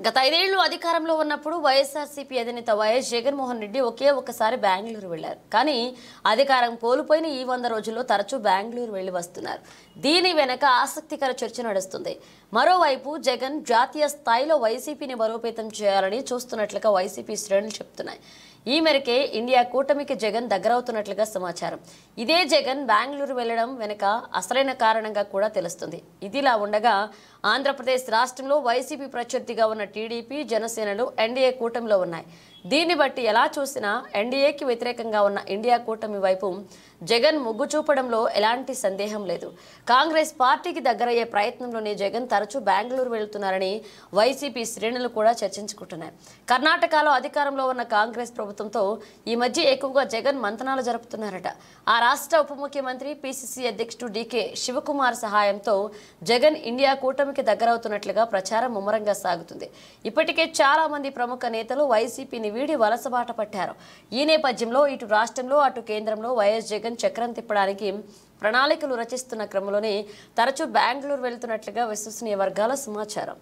గత 5 ఏళ్లు అధికారంలో ఉన్నప్పుడు వైఎస్ఆర్సీపీ అధినేత వైఎస్ జగన్మోహన్ రెడ్డి ఒకే ఒక్కసారి బెంగళూరు వెళ్లారు. కానీ అధికారం కోల్పోయిన ఈ 100 రోజుల్లో తరచూ బెంగళూరు వెళ్లి వస్తున్నారు. దీని వెనక ఆసక్తికర చర్చ నడుస్తుంది. మరోవైపు జగన్ జాతీయ స్థాయిలో వైసీపీని బలోపేతం చేయాలని చూస్తున్నట్లుగా వైసీపీ శ్రేణులు చెబుతున్నాయి. ఈ మేరకే ఇండియా కూటమికి జగన్ దగ్గరవుతున్నట్లుగా సమాచారం. ఇదే జగన్ బెంగళూరు వెళ్లడం వెనుక అసలైన కారణంగా కూడా తెలుస్తుంది. ఇదిలా ఉండగా ఆంధ్రప్రదేశ్ రాష్ట్రంలో వైసీపీ ప్రత్యర్థిగా ఉన్న టీడీపీ, జనసేనలు ఎన్డీఏ కూటమిలో ఉన్నాయి. దీన్ని బట్టి ఎలా చూసినా ఎన్డీఏకి వ్యతిరేకంగా ఉన్న ఇండియా కూటమి వైపు జగన్ మొగ్గు చూపడంలో ఎలాంటి సందేహం లేదు. కాంగ్రెస్ పార్టీకి దగ్గరయ్యే ప్రయత్నంలోనే జగన్ తరచూ బెంగళూరు వెళ్తున్నారని వైసీపీ శ్రేణులు కూడా చర్చించుకుంటున్నాయి. కర్ణాటకలో అధికారంలో ఉన్న కాంగ్రెస్ ప్రభుత్వంతో ఈ మధ్య ఎక్కువగా జగన్ మంతనాలు జరుపుతున్నారట. ఆ రాష్ట్ర ఉప ముఖ్యమంత్రి పిసిసి అధ్యక్షుడు డీకే శివకుమార్ సహాయంతో జగన్ ఇండియా కూటమికి దగ్గరవుతున్నట్లుగా ప్రచారం ముమ్మరంగా సాగుతుంది. ఇప్పటికే చాలా మంది ప్రముఖ నేతలు వైసీపీని వీడి వలసబాట పట్టారు. ఈ నేపథ్యంలో ఇటు రాష్ట్రంలో అటు కేంద్రంలో వైఎస్ జగన్ చక్రం తిప్పడానికి ప్రణాళికలు రచిస్తున్న క్రమంలోనే తరచూ బెంగళూరు వెళ్తున్నట్లుగా విశ్వసనీయ వర్గాల సమాచారం.